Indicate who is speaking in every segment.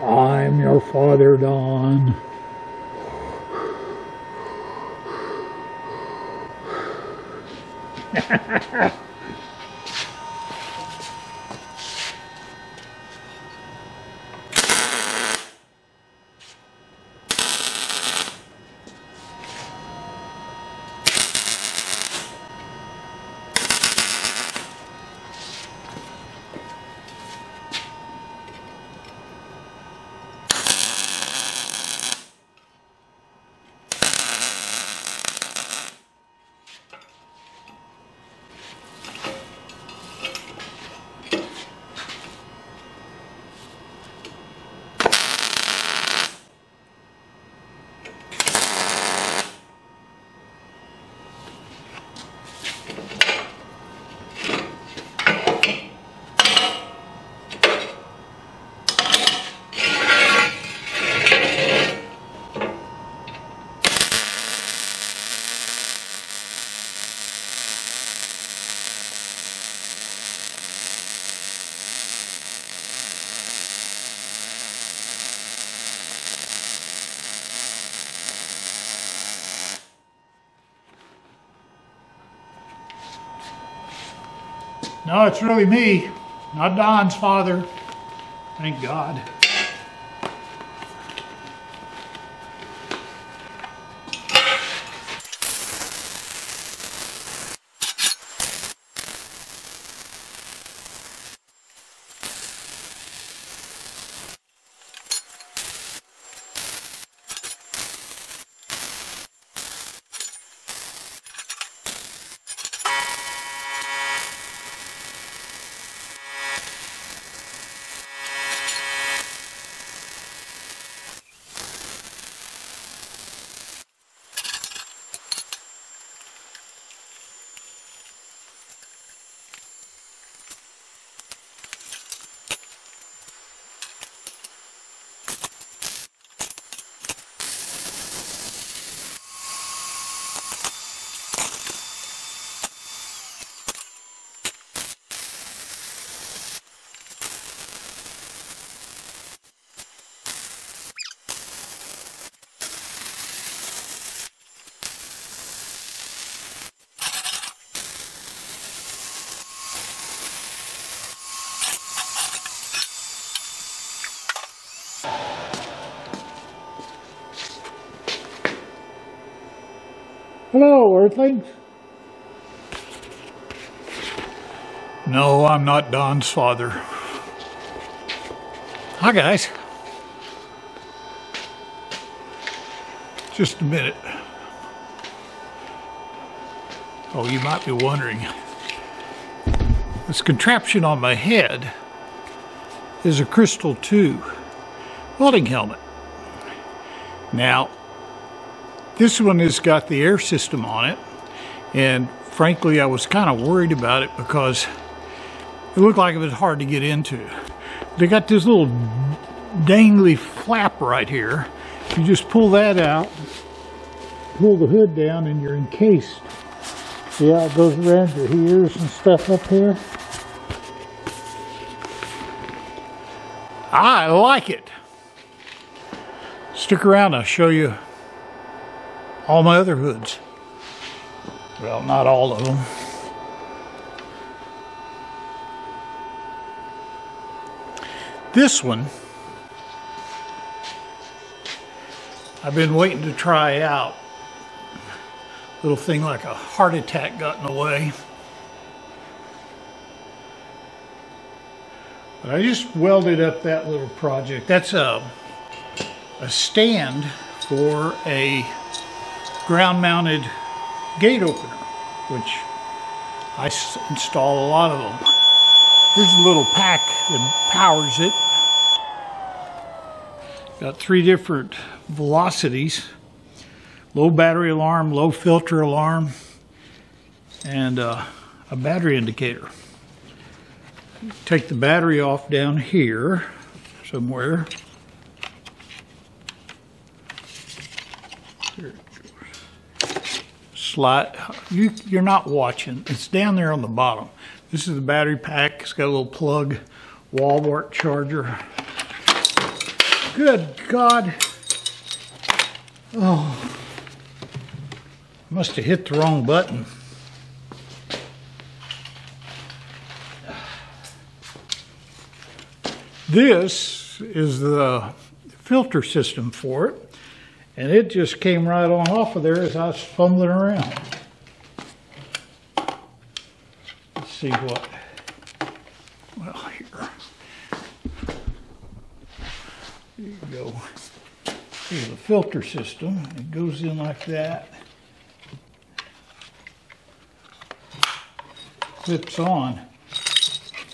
Speaker 1: I'm your father, Don. No, it's really me, not Don's father. Thank God. Hello, Earthlings. No, I'm not Don's father. Hi, guys. Just a minute. Oh, you might be wondering. This contraption on my head is a Cristal 2 welding helmet. Now, this one has got the air system on it, and frankly I was kind of worried about it because it looked like it was hard to get into. They got this little dangly flap right here. You just pull that out, pull the hood down, and you're encased. See how it goes around your ears and stuff up here? I like it. Stick around, I'll show you all my other hoods. Well, not all of them. This one, I've been waiting to try out. Little thing like a heart attack got in the way. But I just welded up that little project. That's a stand for a ground-mounted gate opener, which I install a lot of them. Here's a little pack that powers it. Got 3 different velocities: low battery alarm, low filter alarm, and a battery indicator. Take the battery off down here somewhere. Slide. You're not watching. It's down there on the bottom. This is the battery pack. It's got a little plug, wall wart charger. Good God. Oh, must have hit the wrong button. This is the filter system for it, and it just came right on off of there as I was fumbling around. Let's see what, well, here you go. Here's the filter system. It goes in like that, clips on.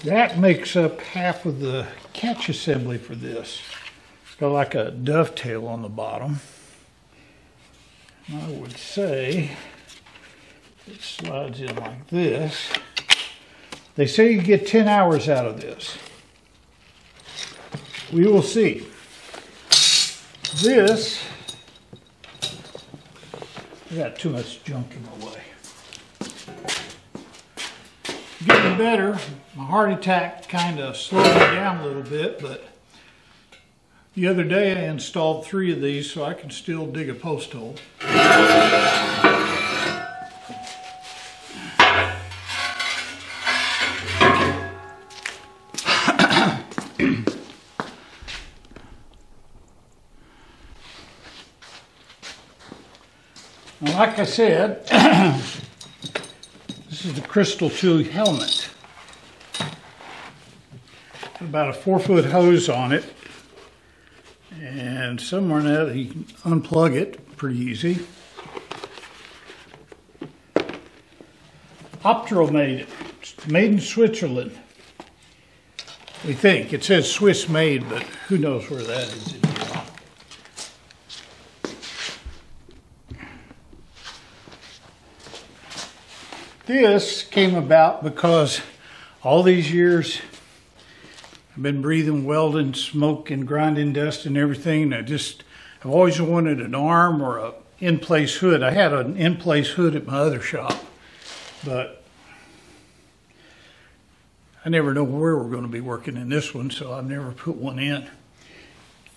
Speaker 1: That makes up half of the catch assembly for this. It's got like a dovetail on the bottom. I would say it slides in like this. They say you get 10 hours out of this. We will see. This, I got too much junk in my way. Getting better. My heart attack kind of slowed me down a little bit, but the other day I installed 3 of these so I can still dig a post hole. Now, like I said, this is the Cristal 2 helmet. About a 4-foot hose on it, and somewhere in that you can unplug it pretty easy. Optro made it. It's made in Switzerland. We think. It says Swiss made, but who knows where that is in here. This came about because all these years I've been breathing welding, smoke, and grinding dust and everything. And I've always wanted an arm or a in-place hood. I had an in-place hood at my other shop, but I never know where we're going to be working in this one, so I've never put one in.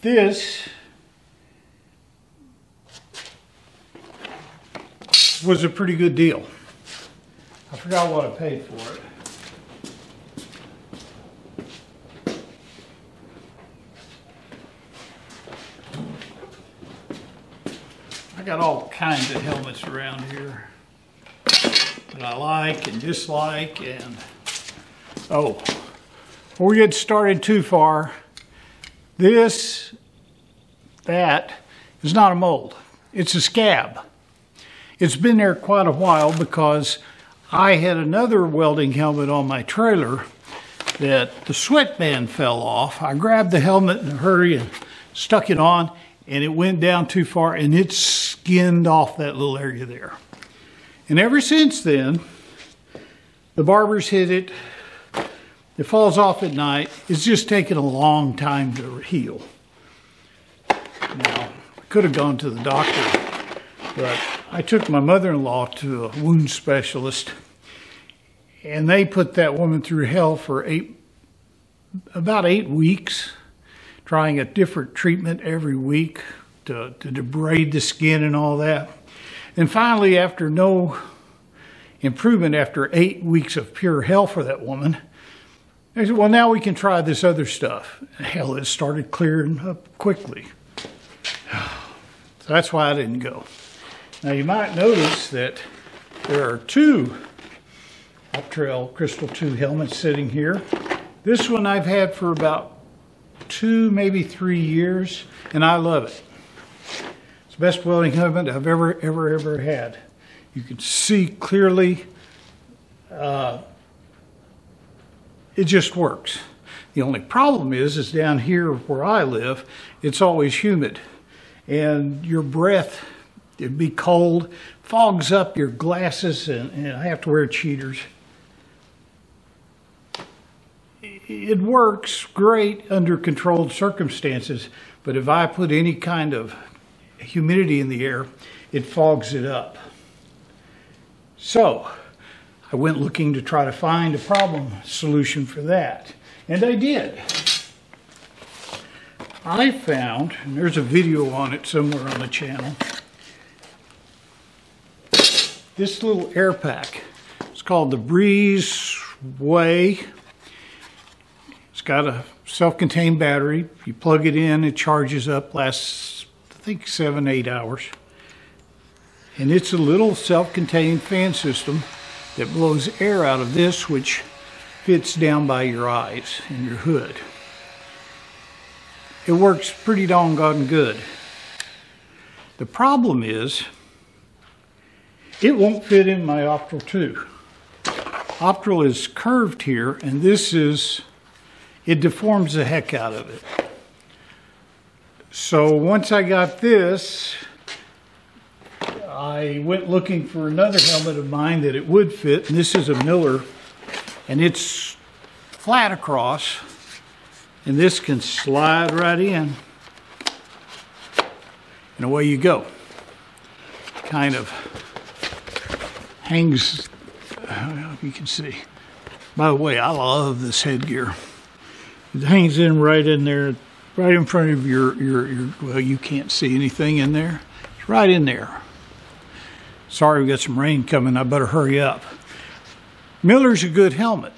Speaker 1: This was a pretty good deal. I forgot what I paid for it. I got all kinds of helmets around here that I like and dislike, and oh, before we get started too far, that is not a mold. It's a scab. It's been there quite a while because I had another welding helmet on my trailer that the sweatband fell off. I grabbed the helmet in a hurry and stuck it on, and it went down too far and it skinned off that little area there. And ever since then, the barbers hit it. It falls off at night. It's just taken a long time to heal. Now, I could have gone to the doctor, but I took my mother-in-law to a wound specialist, and they put that woman through hell for about 8 weeks, trying a different treatment every week to debride the skin and all that. And finally, after no improvement, after 8 weeks of pure hell for that woman, they said, well, now we can try this other stuff. Hell, it started clearing up quickly. So that's why I didn't go. Now you might notice that there are 2 Optrail Cristal 2 helmets sitting here. This one I've had for about 2, maybe 3 years, and I love it. It's the best welding helmet I've ever had. You can see clearly. It just works. The only problem is down here where I live, it's always humid, and your breath, it'd be cold, fogs up your glasses, and I have to wear cheaters. It works great under controlled circumstances, but if I put any kind of humidity in the air, it fogs it up. So I went looking to try to find a problem solution for that, and I did. I found, and there's a video on it somewhere on the channel, this little air pack. It's called the Breezeway. It's got a self-contained battery. You plug it in, it charges up, lasts, I think, 7-8 hours. And it's a little self-contained fan system that blows air out of this, which fits down by your eyes and your hood. It works pretty doggone good. The problem is, it won't fit in my Optral 2. Optral is curved here, and this is, it deforms the heck out of it. So once I got this, I went looking for another helmet of mine that it would fit, and this is a Miller, and it's flat across, and this can slide right in, and away you go. Kind of hangs, you can see. By the way, I love this headgear. It hangs in right in there, right in front of your well, you can't see anything in there. It's right in there. Sorry, we got some rain coming. I better hurry up. Miller's a good helmet.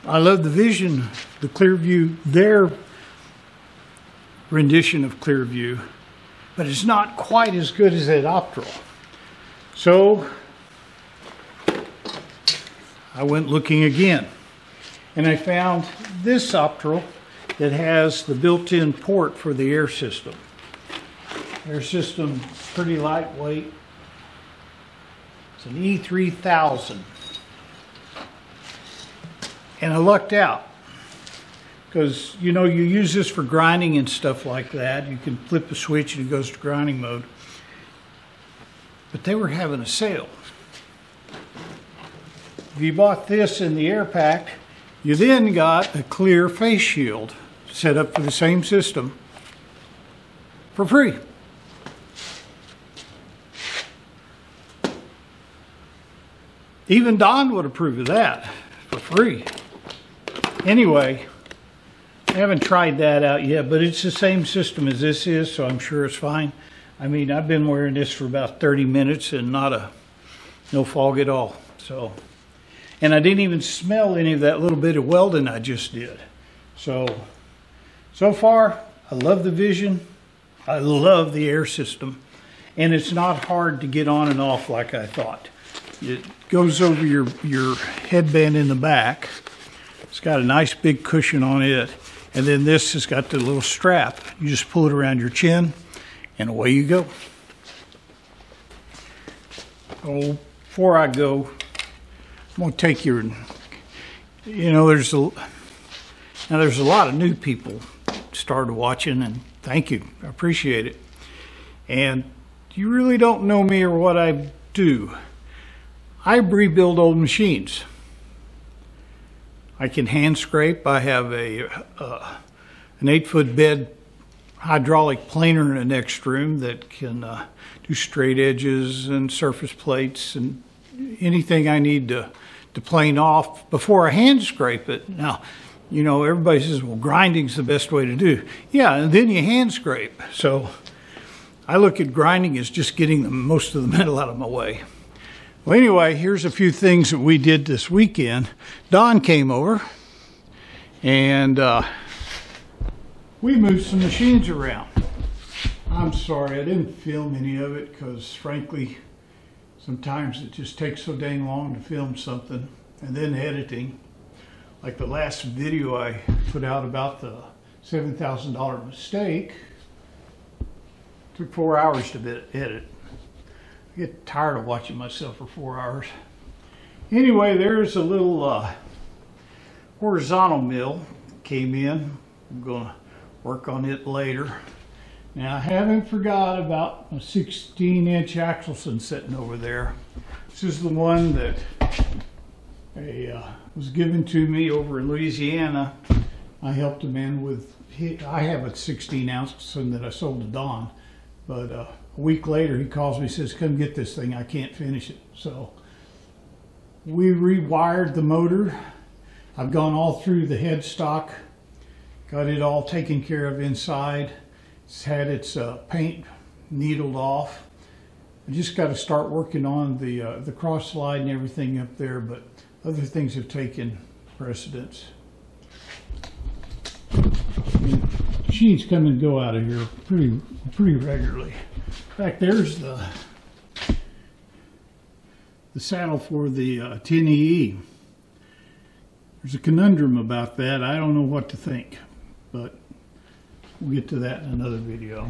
Speaker 1: I love the Vision, the Clearview, their rendition of Clearview, but it's not quite as good as that Optral. So I went looking again, and I found this Optral that has the built-in port for the air system. Air system, pretty lightweight. It's an E3000. And I lucked out, because you know, you use this for grinding and stuff like that. You can flip a switch and it goes to grinding mode. But they were having a sale. If you bought this in the air pack, you then got a clear face shield set up for the same system for free. Even Don would approve of that for free. Anyway, I haven't tried that out yet, but it's the same system as this is, so I'm sure it's fine. I mean, I've been wearing this for about 30 minutes and no fog at all. So, and I didn't even smell any of that little bit of welding I just did. So far, I love the Vision. I love the air system. And it's not hard to get on and off like I thought. It goes over your headband in the back. It's got a nice big cushion on it. And then this has got the little strap. You just pull it around your chin and away you go. Oh, before I go, I'm going to take your, you know, there's a lot of new people started watching, and thank you. I appreciate it. And you really don't know me or what I do. I rebuild old machines. I can hand scrape. I have an 8-foot bed hydraulic planer in the next room that can do straight edges and surface plates and anything I need to plane off before I hand scrape it. Now, you know, everybody says, well, grinding's the best way to do. Yeah, and then you hand scrape. So I look at grinding as just getting most of the metal out of my way. Well, anyway, here's a few things that we did this weekend. Don came over, and we moved some machines around. I'm sorry, I didn't film any of it because, frankly, sometimes it just takes so dang long to film something, and then editing. Like the last video I put out about the $7,000 mistake, took 4 hours to edit. I get tired of watching myself for 4 hours. Anyway, there's a little horizontal mill came in. I'm going to work on it later. Now, I haven't forgot about a 16-inch Axelson sitting over there. This is the one that was given to me over in Louisiana. I helped him in with, I have a 16-ounce that I sold to Don, but a week later he calls me and says, come get this thing, I can't finish it. So we rewired the motor. I've gone all through the headstock, got it all taken care of inside. It's had its paint needled off. I just got to start working on the cross slide and everything up there, but other things have taken precedence. Machines come and go out of here pretty regularly. In fact, there's the saddle for the 10EE. There's a conundrum about that. I don't know what to think, but we'll get to that in another video.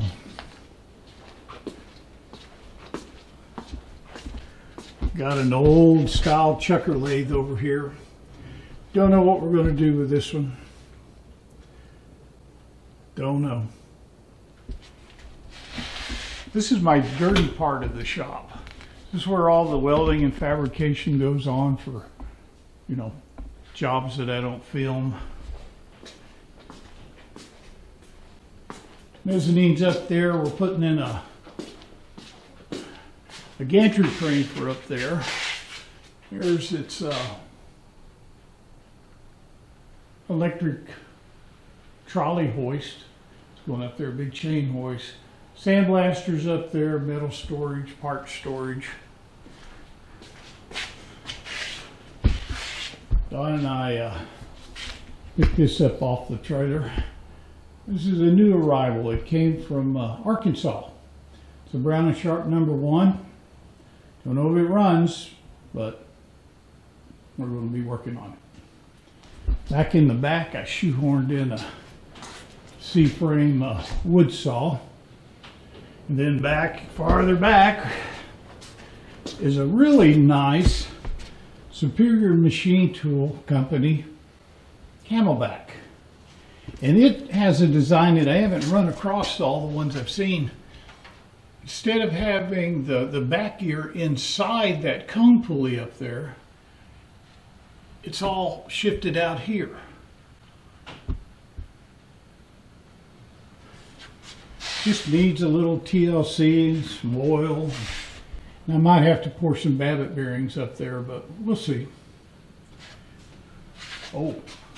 Speaker 1: Got an old style chucker lathe over here. Don't know what we're going to do with this one. Don't know. This is my dirty part of the shop. This is where all the welding and fabrication goes on for, you know, jobs that I don't film. Mezzanine's up there. We're putting in a gantry crane for up there. Here's its electric trolley hoist. It's going up there, big chain hoist. Sandblasters up there, metal storage, part storage. Don and I picked this up off the trailer. This is a new arrival. It came from Arkansas. It's a Brown and Sharp #1. Don't know if it runs, but we're going to be working on it. Back in the back, I shoehorned in a C-frame wood saw. And then farther back, is a really nice Superior Machine Tool Company Camelback. And it has a design that I haven't run across all the ones I've seen. Instead of having the back gear inside that cone pulley up there, it's all shifted out here. Just needs a little TLC, some oil. And I might have to pour some Babbitt bearings up there, but we'll see. Oh,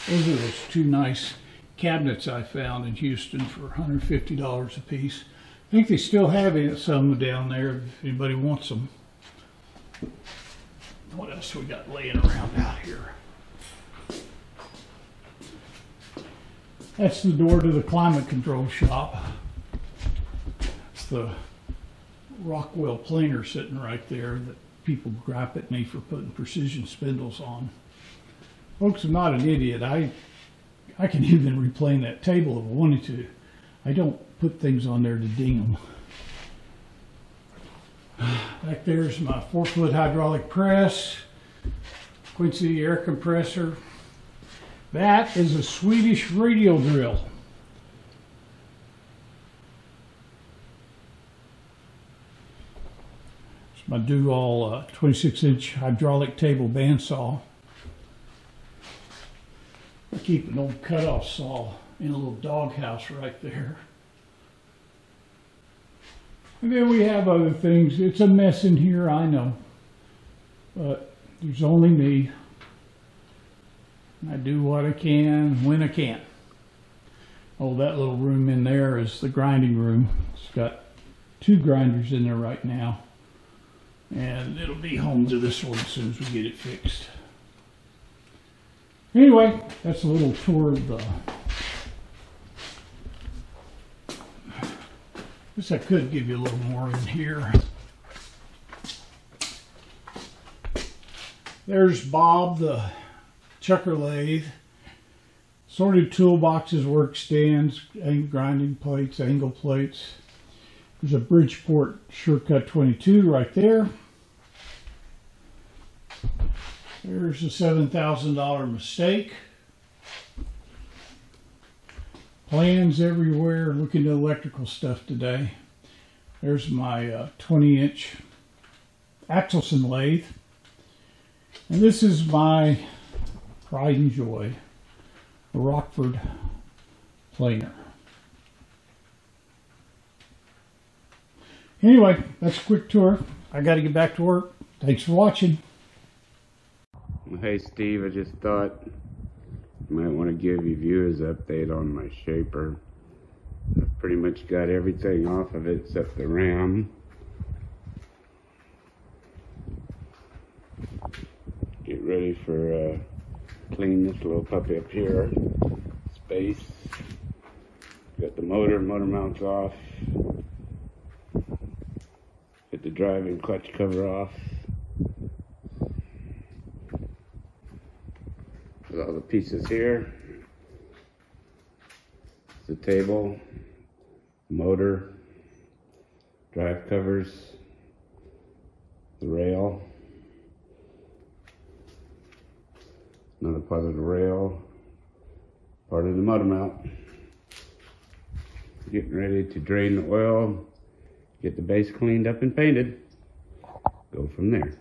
Speaker 1: those are those two nice cabinets I found in Houston for $150 a piece. I think they still have some down there if anybody wants them. What else we got laying around out here? That's the door to the climate control shop. It's the Rockwell planer sitting right there that people gripe at me for putting precision spindles on. Folks, I'm not an idiot. I can even replane that table if I wanted to. I don't put things on there to ding them. Back there's my 4-foot hydraulic press, Quincy air compressor. That is a Swedish radial drill. It's my dual 26-inch hydraulic table bandsaw. I keep an old cutoff saw in a little doghouse right there. And then we have other things. It's a mess in here, I know. But there's only me. I do what I can when I can. Oh, that little room in there is the grinding room. It's got 2 grinders in there right now. And it'll be home to this one as soon as we get it fixed. Anyway, that's a little tour of the... Guess I could give you a little more in here. There's Bob, the chucker lathe. Sorted toolboxes, work stands, grinding plates, angle plates. There's a Bridgeport Shortcut 22 right there. There's a $7,000 mistake. Plans everywhere, looking at electrical stuff today. There's my 20-inch Axelson lathe. And this is my pride and joy, a Rockford planer. Anyway, that's a quick tour. I got to get back to work. Thanks for watching.
Speaker 2: Hey Steve, I just thought you might want to give your viewers an update on my shaper. I've pretty much got everything off of it except the ram. Get ready for clean this little puppy up here. Space. Got the motor mounts off. Get the drive and clutch cover off. With all the pieces here. The table, motor, drive covers, the rail, another part of the rail, part of the motor mount. Getting ready to drain the oil, get the base cleaned up and painted. Go from there.